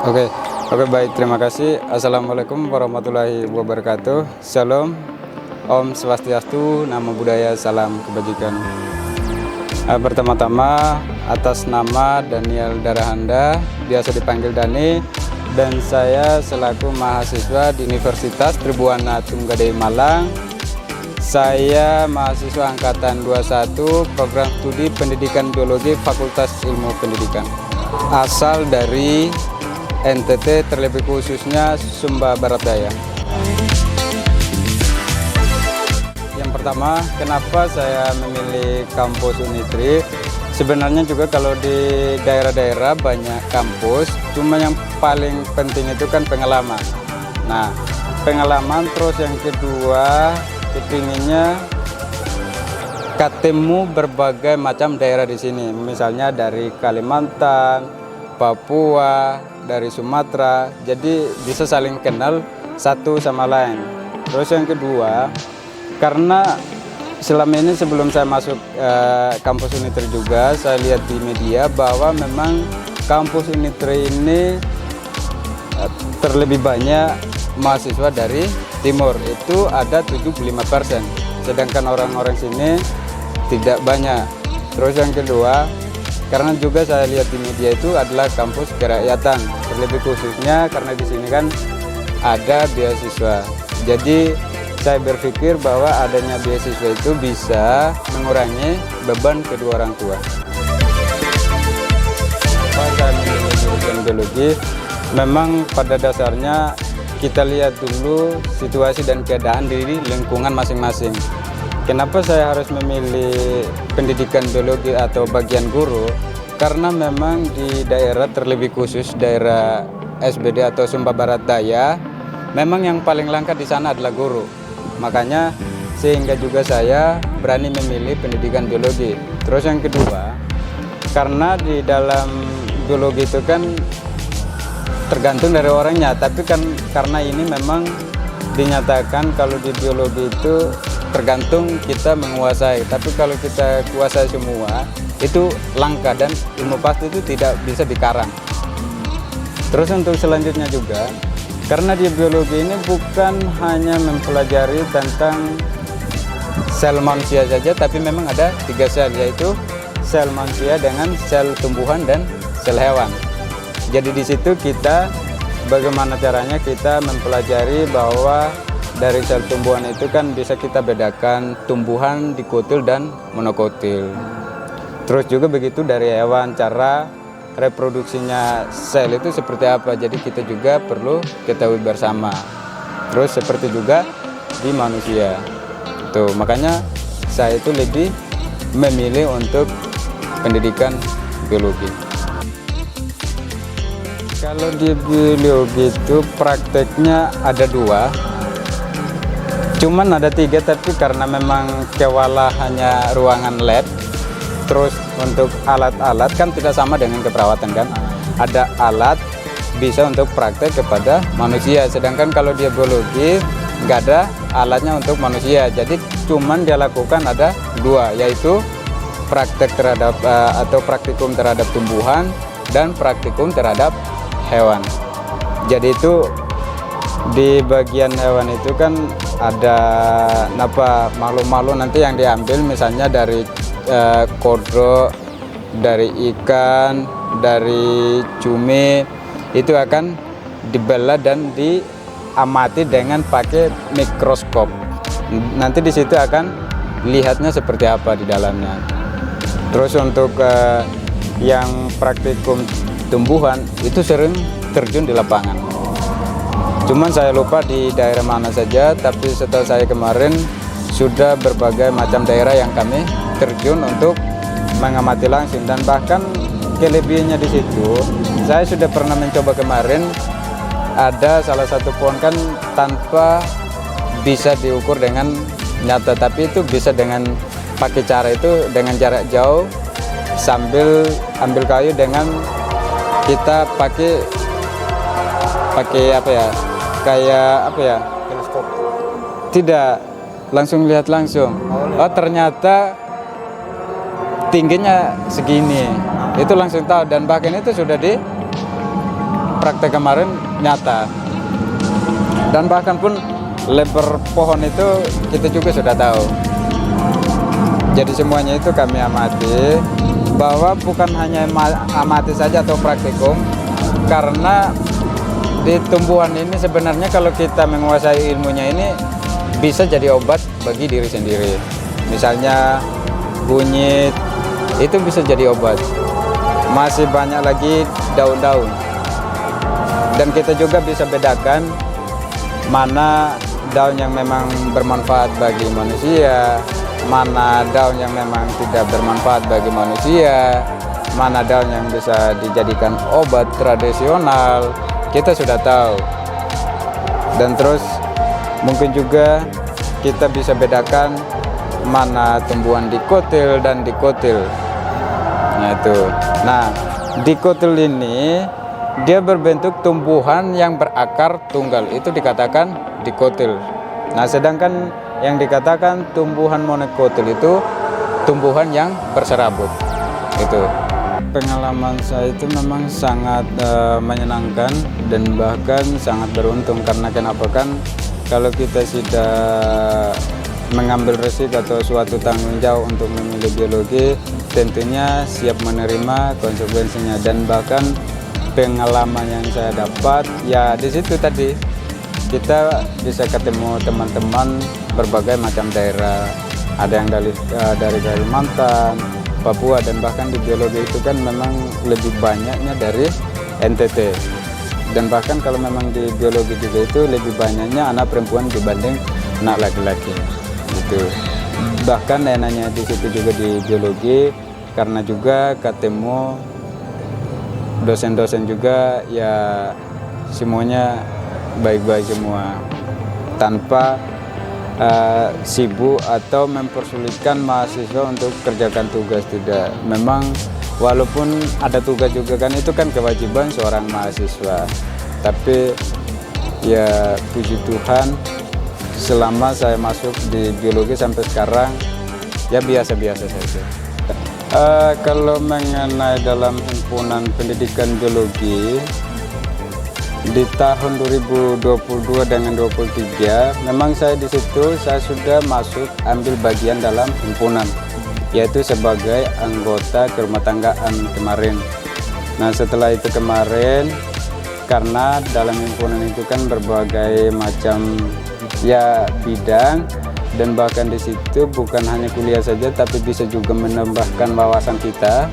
Oke, oke, baik, terima kasih. Assalamualaikum warahmatullahi wabarakatuh. Shalom, Om Swastiastu, Namo Buddhaya, salam kebajikan. Pertama-tama atas nama Daniel Darahanda, biasa dipanggil Dani, dan saya selaku mahasiswa di Universitas Tribuana Tunggadei Malang. Saya mahasiswa angkatan 21 program studi pendidikan biologi Fakultas Ilmu Pendidikan, asal dari NTT, terlebih khususnya Sumba Barat Daya. Yang pertama, kenapa saya memilih kampus Unitri? Sebenarnya juga kalau di daerah-daerah banyak kampus, cuma yang paling penting itu kan pengalaman. Nah, pengalaman, terus yang kedua kepinginnya ketemu berbagai macam daerah di sini, misalnya dari Kalimantan, Papua, dari Sumatera, jadi bisa saling kenal satu sama lain. Terus yang kedua, karena selama ini sebelum saya masuk kampus Unitri juga, saya lihat di media bahwa memang kampus Unitri ini terlebih banyak mahasiswa dari timur, itu ada 75%, sedangkan orang-orang sini tidak banyak. Terus yang kedua, karena juga saya lihat di media itu adalah kampus kerakyatan, terlebih khususnya karena di sini kan ada beasiswa. Jadi saya berpikir bahwa adanya beasiswa itu bisa mengurangi beban kedua orang tua. Saya memilih jurusan biologi, memang pada dasarnya kita lihat dulu situasi dan keadaan di lingkungan masing-masing. Kenapa saya harus memilih pendidikan biologi atau bagian guru? Karena memang di daerah, terlebih khusus daerah SBD atau Sumba Barat Daya, memang yang paling langka di sana adalah guru. Makanya sehingga juga saya berani memilih pendidikan biologi. Terus yang kedua, karena di dalam biologi itu kan tergantung dari orangnya, tapi kan karena ini memang dinyatakan kalau di biologi itu tergantung kita menguasai, tapi kalau kita kuasai semua itu langka dan ilmu pasti itu tidak bisa dikarang. Terus untuk selanjutnya juga, karena di biologi ini bukan hanya mempelajari tentang sel manusia saja, tapi memang ada 3 sel, yaitu sel manusia dengan sel tumbuhan dan sel hewan. Jadi di situ kita bagaimana caranya kita mempelajari bahwa dari sel tumbuhan itu kan bisa kita bedakan tumbuhan dikotil dan monokotil. Terus juga begitu dari hewan, cara reproduksinya sel itu seperti apa. Jadi kita juga perlu ketahui bersama. Terus seperti juga di manusia. Tuh, makanya saya itu lebih memilih untuk pendidikan biologi. Kalau di biologi itu prakteknya ada 2. Cuman ada 3, tapi karena memang kewalahannya ruangan lab, terus untuk alat-alat kan tidak sama dengan keperawatan kan. Ada alat bisa untuk praktek kepada manusia, sedangkan kalau dia biologi nggak ada alatnya untuk manusia. Jadi cuman dia lakukan ada 2, yaitu praktek terhadap atau praktikum terhadap tumbuhan dan praktikum terhadap hewan. Jadi itu di bagian hewan itu kan ada makhluk-makhluk nanti yang diambil, misalnya dari kodok, dari ikan, dari cumi, itu akan dibelah dan diamati dengan pakai mikroskop. Nanti di situ akan lihatnya seperti apa di dalamnya. Terus untuk yang praktikum tumbuhan itu sering terjun di lapangan. Cuman saya lupa di daerah mana saja, tapi setelah saya kemarin sudah berbagai macam daerah yang kami terjun untuk mengamati langsung, dan bahkan kelebihannya di situ saya sudah pernah mencoba kemarin. Ada salah satu pohon kan tanpa bisa diukur dengan nyata, tapi itu bisa dengan pakai cara itu dengan jarak jauh sambil ambil kayu dengan kita pakai apa ya, kayak apa ya, teleskop. Tidak, langsung lihat langsung. Oh ternyata tingginya segini, itu langsung tahu, dan bahkan itu sudah praktek kemarin nyata. Dan bahkan pun lebar pohon itu kita juga sudah tahu. Jadi semuanya itu kami amati, bahwa bukan hanya amati saja atau praktikum, karena di tumbuhan ini sebenarnya kalau kita menguasai ilmunya ini bisa jadi obat bagi diri sendiri. Misalnya kunyit itu bisa jadi obat. Masih banyak lagi daun-daun. Dan kita juga bisa bedakan mana daun yang memang bermanfaat bagi manusia, mana daun yang memang tidak bermanfaat bagi manusia, mana daun yang bisa dijadikan obat tradisional, kita sudah tahu. Dan terus mungkin juga kita bisa bedakan mana tumbuhan dikotil dan dikotil. Nah itu. Nah, dikotil ini dia berbentuk tumbuhan yang berakar tunggal, itu dikatakan dikotil. Nah, sedangkan yang dikatakan tumbuhan monokotil itu tumbuhan yang berserabut. Itu. Pengalaman saya itu memang sangat menyenangkan dan bahkan sangat beruntung, karena kenapa kan kalau kita sudah mengambil resiko atau suatu tanggung jawab untuk memilih biologi, tentunya siap menerima konsekuensinya. Dan bahkan pengalaman yang saya dapat ya di situ tadi, kita bisa ketemu teman-teman berbagai macam daerah, ada yang dari Kalimantan, Papua, dan bahkan di biologi itu kan memang lebih banyaknya dari NTT. Dan bahkan kalau memang di biologi juga itu lebih banyaknya anak perempuan dibanding anak laki-laki gitu. Bahkan enaknya di situ juga di biologi, karena juga ketemu dosen-dosen juga ya semuanya baik-baik semua, tanpa sibuk atau mempersulitkan mahasiswa untuk kerjakan tugas. Tidak, memang walaupun ada tugas juga kan, itu kan kewajiban seorang mahasiswa, tapi ya puji Tuhan selama saya masuk di biologi sampai sekarang ya biasa-biasa saja. Kalau mengenai dalam himpunan pendidikan biologi di tahun 2022 dengan 23, memang saya di situ saya sudah masuk ambil bagian dalam himpunan, yaitu sebagai anggota kerumah tanggaan kemarin. Nah, setelah itu kemarin, karena dalam himpunan itu kan berbagai macam ya bidang, dan bahkan di situ bukan hanya kuliah saja tapi bisa juga menambahkan wawasan kita.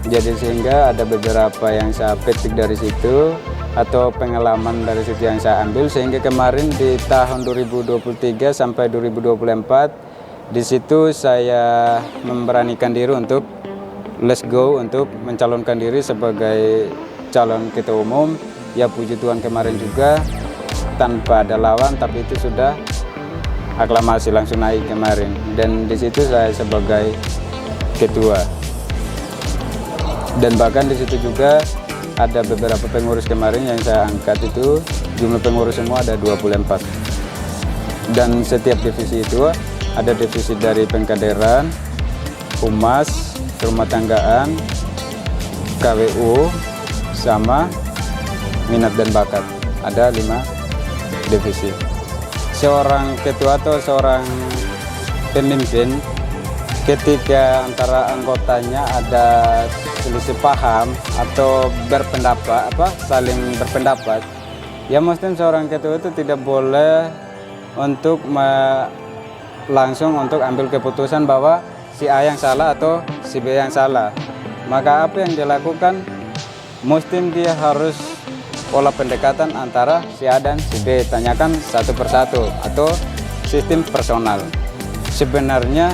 Jadi sehingga ada beberapa yang saya petik dari situ atau pengalaman dari situ yang saya ambil, sehingga kemarin di tahun 2023 sampai 2024 di situ saya memberanikan diri untuk let's go untuk mencalonkan diri sebagai calon ketua umum. Ya puji Tuhan kemarin juga tanpa ada lawan, tapi itu sudah aklamasi langsung naik kemarin, dan di situ saya sebagai ketua. Dan bahkan di situ juga ada beberapa pengurus kemarin yang saya angkat, itu jumlah pengurus semua ada 24. Dan setiap divisi itu ada divisi dari pengkaderan, humas, rumah tanggaan, KWU, sama minat dan bakat. Ada 5 divisi. Seorang ketua atau seorang pemimpin, ketika antara anggotanya ada selisih paham atau berpendapat saling berpendapat, ya mesti seorang ketua itu tidak boleh untuk langsung untuk ambil keputusan bahwa si A yang salah atau si B yang salah. Maka apa yang dilakukan, mesti dia harus pola pendekatan antara si A dan si B, tanyakan satu persatu atau sistem personal. Sebenarnya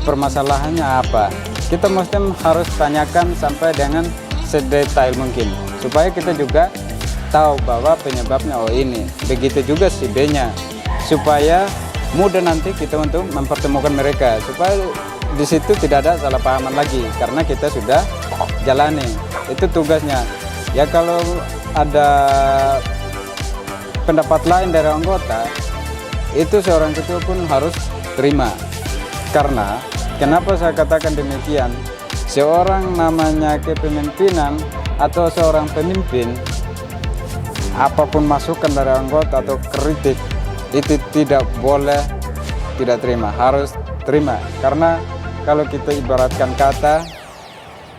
permasalahannya apa? Kita mesti harus tanyakan sampai dengan sedetail mungkin, supaya kita juga tahu bahwa penyebabnya ini. Begitu juga si B-nya, supaya mudah nanti kita untuk mempertemukan mereka, supaya di situ tidak ada salah pahaman lagi, karena kita sudah jalani. Itu tugasnya. Ya kalau ada pendapat lain dari anggota, itu seorang ketua pun harus terima. Karena kenapa saya katakan demikian? Seorang namanya kepemimpinan atau seorang pemimpin apapun masukan dari anggota atau kritik itu tidak boleh tidak terima, harus terima. Karena kalau kita ibaratkan kata,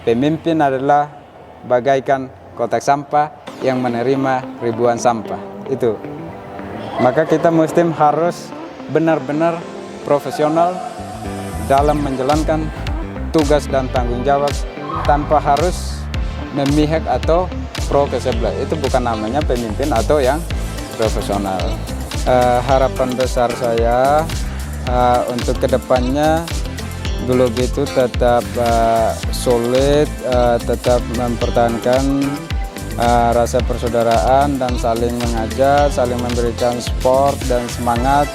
pemimpin adalah bagaikan kotak sampah yang menerima ribuan sampah. Itu. Maka kita muslim harus benar-benar profesional dalam menjalankan tugas dan tanggung jawab tanpa harus memihak atau pro ke sebelah. Itu bukan namanya pemimpin atau yang profesional. Harapan besar saya untuk kedepannya Geologi itu tetap solid, tetap mempertahankan rasa persaudaraan dan saling mengajak, saling memberikan support dan semangat,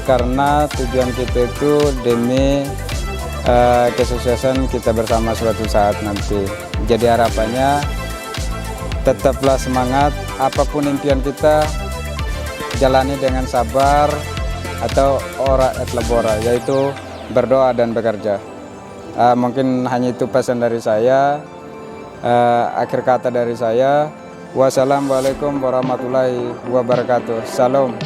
karena tujuan kita itu demi kesuksesan kita bersama suatu saat nanti. Jadi harapannya tetaplah semangat, apapun impian kita jalani dengan sabar atau ora et labora, yaitu berdoa dan bekerja. Mungkin hanya itu pesan dari saya. Akhir kata dari saya, wassalamualaikum warahmatullahi wabarakatuh. Salam.